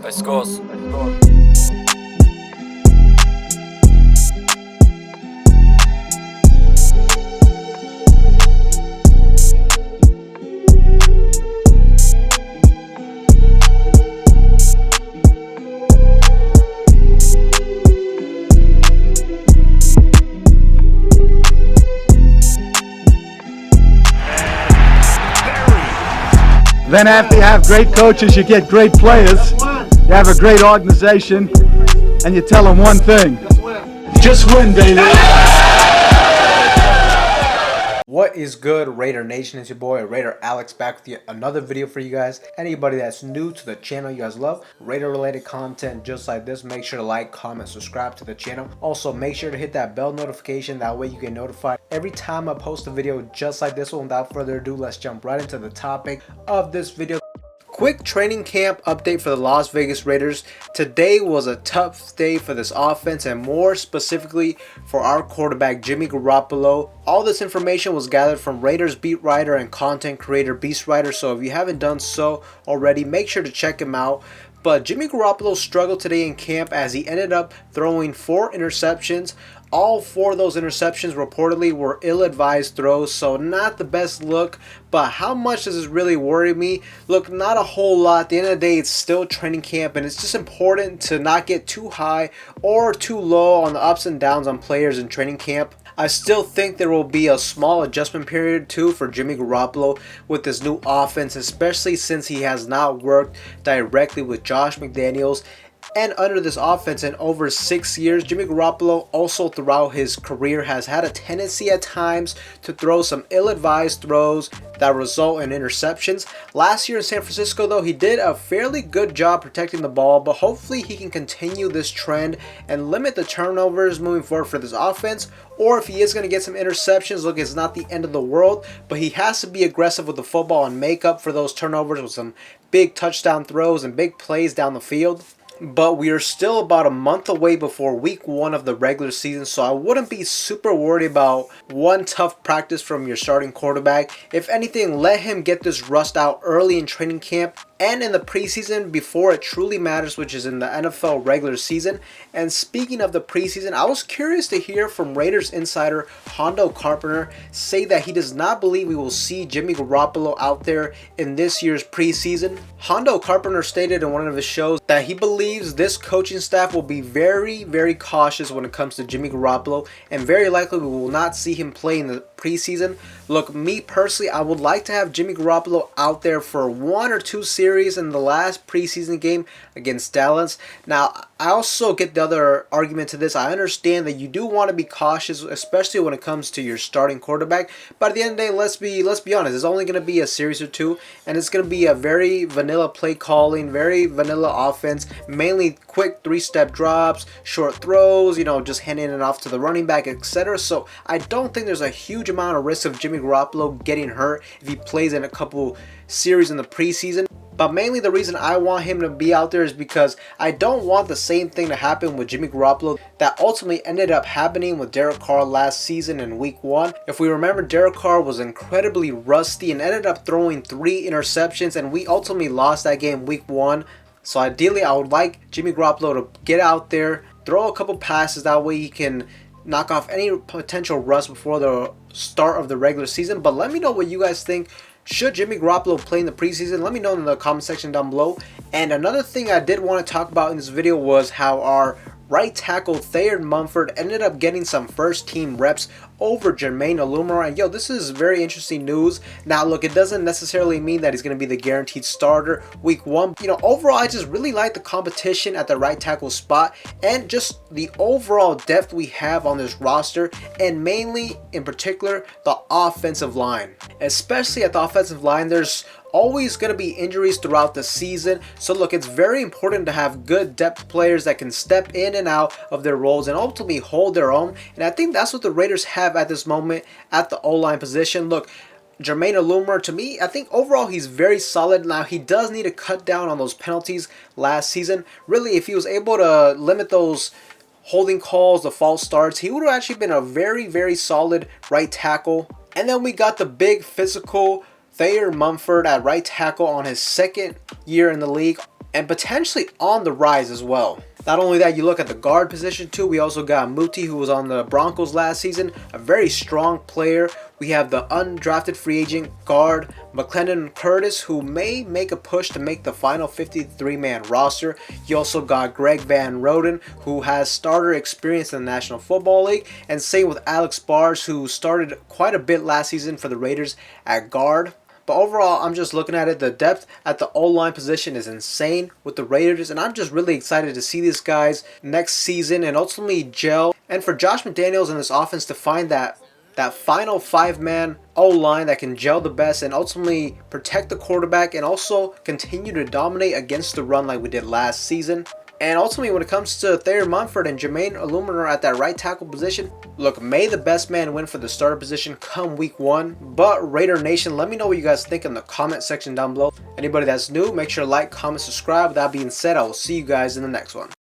Let's go. Then after you have great coaches, you get great players, you have a great organization, and you tell them one thing: just win, baby. What is good, Raider Nation? It's your boy Raider Alex back with yet another video for you guys. Anybody that's new to the channel, you guys love Raider related content just like this, make sure to like, comment, subscribe to the channel. Also make sure to hit that bell notification, that way you get notified every time I post a video just like this one. Without further ado, let's jump right into the topic of this video. Quick training camp update for the Las Vegas Raiders. Today was a tough day for this offense, and more specifically for our quarterback Jimmy Garoppolo. All this information was gathered from Raiders beat writer and content creator Beast Rider, so if you haven't done so already, make sure to check him out. But Jimmy Garoppolo struggled today in camp as he ended up throwing 4 interceptions. All 4 of those interceptions reportedly were ill-advised throws, so not the best look. But how much does this really worry me? Look, not a whole lot. At the end of the day, it's still training camp, and it's just important to not get too high or too low on the ups and downs on players in training camp. I still think there will be a small adjustment period too for Jimmy Garoppolo with this new offense, especially since he has not worked directly with Josh McDaniels and under this offense in over 6 years. Jimmy Garoppolo also throughout his career has had a tendency at times to throw some ill-advised throws that result in interceptions. Last year in San Francisco though, he did a fairly good job protecting the ball, but hopefully he can continue this trend and limit the turnovers moving forward for this offense. Or if he is going to get some interceptions, look, it's not the end of the world, but he has to be aggressive with the football and make up for those turnovers with some big touchdown throws and big plays down the field. But we are still about a month away before week 1 of the regular season, so I wouldn't be super worried about one tough practice from your starting quarterback. If anything, let him get this rust out early in training camp and in the preseason before it truly matters, which is in the NFL regular season. And speaking of the preseason, I was curious to hear from Raiders insider Hondo Carpenter say that he does not believe we will see Jimmy Garoppolo out there in this year's preseason. Hondo Carpenter stated in one of his shows that he believes this coaching staff will be very cautious when it comes to Jimmy Garoppolo, and very likely we will not see him play in the preseason. Look, me personally, I would like to have Jimmy Garoppolo out there for 1 or 2 series in the last preseason game against Dallas. Now, I also get the other argument to this. I understand that you do want to be cautious, especially when it comes to your starting quarterback. But at the end of the day, let's be honest. It's only going to be a series or 2, and it's going to be a very vanilla play calling, very vanilla offense, mainly quick 3-step drops, short throws, just handing it off to the running back, etc. So I don't think there's a huge amount of risk of Jimmy Garoppolo getting hurt if he plays in a couple series in the preseason. But mainly the reason I want him to be out there is because I don't want the same thing to happen with Jimmy Garoppolo that ultimately ended up happening with Derek Carr last season in week 1. If we remember, Derek Carr was incredibly rusty and ended up throwing 3 interceptions, and we ultimately lost that game week 1. So ideally, I would like Jimmy Garoppolo to get out there, throw a couple passes, that way he can knock off any potential rust before the start of the regular season. But let me know what you guys think. Should Jimmy Garoppolo play in the preseason? Let me know in the comment section down below. And another thing I did want to talk about in this video was how our right tackle Thayer Munford ended up getting some first team reps over Jermaine Alumar. And this is very interesting news. Now look, it doesn't necessarily mean that he's going to be the guaranteed starter week 1. Overall, I just really like the competition at the right tackle spot and just the overall depth we have on this roster, and mainly in particular the offensive line. Especially at the offensive line, there's always going to be injuries throughout the season. So look, it's very important to have good depth players that can step in and out of their roles and ultimately hold their own. And I think that's what the Raiders have at this moment at the O-line position. Look, Jermaine Alumar, to me, I think overall he's very solid. Now, he does need to cut down on those penalties last season. Really, if he was able to limit those holding calls, the false starts, he would have actually been a very solid right tackle. And then we got the big physical Thayer Munford at right tackle on his 2nd year in the league. and potentially on the rise as well. Not only that, you look at the guard position too. We also got Muti, who was on the Broncos last season, a very strong player. We have the undrafted free agent guard McClendon Curtis, who may make a push to make the final 53-man roster. You also got Greg Van Roden, who has starter experience in the National Football League, and same with Alex Bars, who started quite a bit last season for the Raiders at guard. But overall, I'm just looking at it. The depth at the O-line position is insane with the Raiders, and I'm just really excited to see these guys next season and ultimately gel. And for Josh McDaniels and this offense to find that final 5-man O-line that can gel the best and ultimately protect the quarterback and also continue to dominate against the run like we did last season. And ultimately, when it comes to Thayer Munford and Jermaine Illuminor at that right tackle position, look, may the best man win for the starter position come week 1. But Raider Nation, let me know what you guys think in the comment section down below. Anybody that's new, make sure to like, comment, subscribe. With that being said, I will see you guys in the next one.